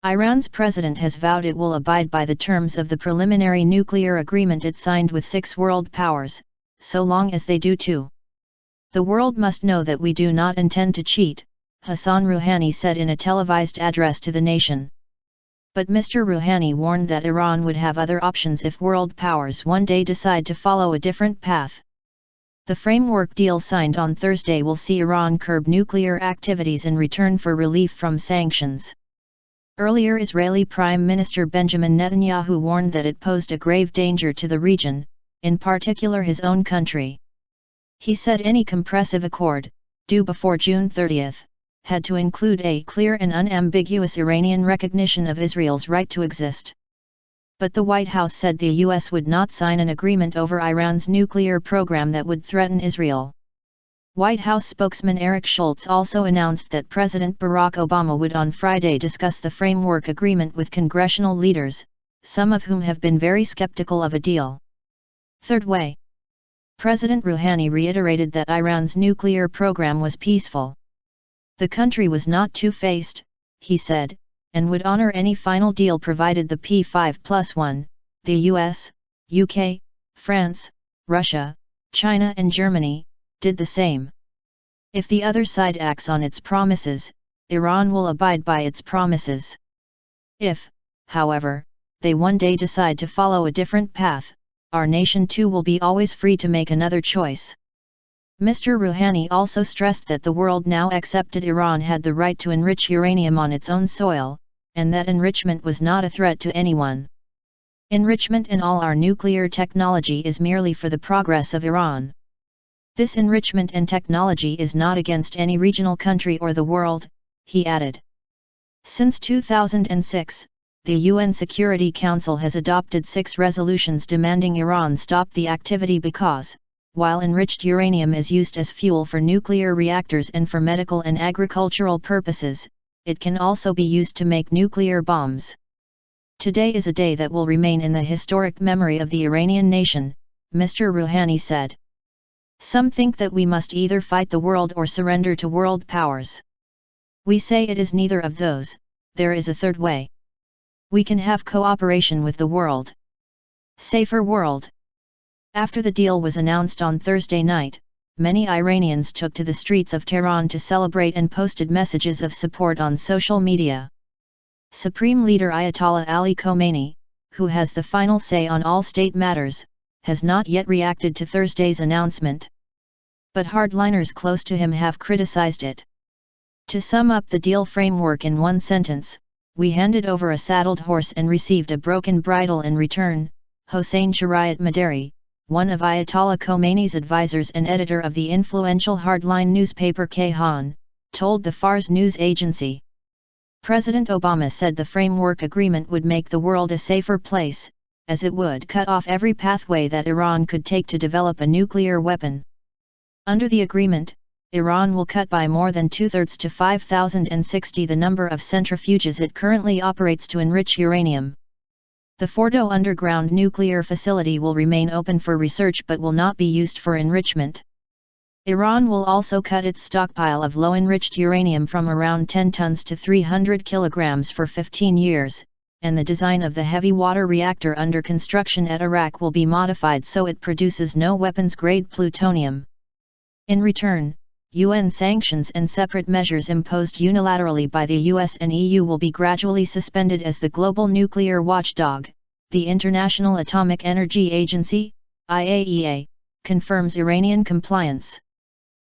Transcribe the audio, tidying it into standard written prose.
Iran's president has vowed it will abide by the terms of the preliminary nuclear agreement it signed with 6 world powers, so long as they do too. The world must know that we do not intend to cheat, Hassan Rouhani said in a televised address to the nation. But Mr Rouhani warned that Iran would have other options if world powers one day decide to follow a different path. The framework deal signed on Thursday will see Iran curb nuclear activities in return for relief from sanctions. Earlier, Israeli Prime Minister Benjamin Netanyahu warned that it posed a grave danger to the region, in particular his own country. He said any compressive accord, due before June 30, had to include a clear and unambiguous Iranian recognition of Israel's right to exist. But the White House said the U.S. would not sign an agreement over Iran's nuclear program that would threaten Israel. White House spokesman Eric Schultz also announced that President Barack Obama would on Friday discuss the framework agreement with congressional leaders, some of whom have been very skeptical of a deal. Third way. President Rouhani reiterated that Iran's nuclear program was peaceful. The country was not two-faced, he said, and would honor any final deal provided the P5+1, the US, UK, France, Russia, China and Germany, did the same. If the other side acts on its promises, Iran will abide by its promises. If, however, they one day decide to follow a different path, our nation too will be always free to make another choice. Mr Rouhani also stressed that the world now accepted Iran had the right to enrich uranium on its own soil, and that enrichment was not a threat to anyone. Enrichment in all our nuclear technology is merely for the progress of Iran. This enrichment and technology is not against any regional country or the world, he added. Since 2006, the UN Security Council has adopted 6 resolutions demanding Iran stop the activity because, while enriched uranium is used as fuel for nuclear reactors and for medical and agricultural purposes, it can also be used to make nuclear bombs. Today is a day that will remain in the historic memory of the Iranian nation, Mr Rouhani said. Some think that we must either fight the world or surrender to world powers. We say it is neither of those, there is a third way. We can have cooperation with the world. Safer world. After the deal was announced on Thursday night, many Iranians took to the streets of Tehran to celebrate and posted messages of support on social media. Supreme Leader Ayatollah Ali Khamenei, who has the final say on all state matters, has not yet reacted to Thursday's announcement. But hardliners close to him have criticized it. To sum up the deal framework in one sentence, we handed over a saddled horse and received a broken bridle in return, Hossein Shariat Madari, one of Ayatollah Khomeini's advisors and editor of the influential hardline newspaper Kayhan, told the Fars news agency. President Obama said the framework agreement would make the world a safer place, as it would cut off every pathway that Iran could take to develop a nuclear weapon. Under the agreement, Iran will cut by more than 2/3 to 5,060 the number of centrifuges it currently operates to enrich uranium. The Fordo underground nuclear facility will remain open for research but will not be used for enrichment. Iran will also cut its stockpile of low-enriched uranium from around 10 tons to 300 kilograms for 15 years, and the design of the heavy water reactor under construction at Iraq will be modified so it produces no weapons-grade plutonium. In return, UN sanctions and separate measures imposed unilaterally by the US and EU will be gradually suspended as the global nuclear watchdog, the International Atomic Energy Agency, IAEA, confirms Iranian compliance.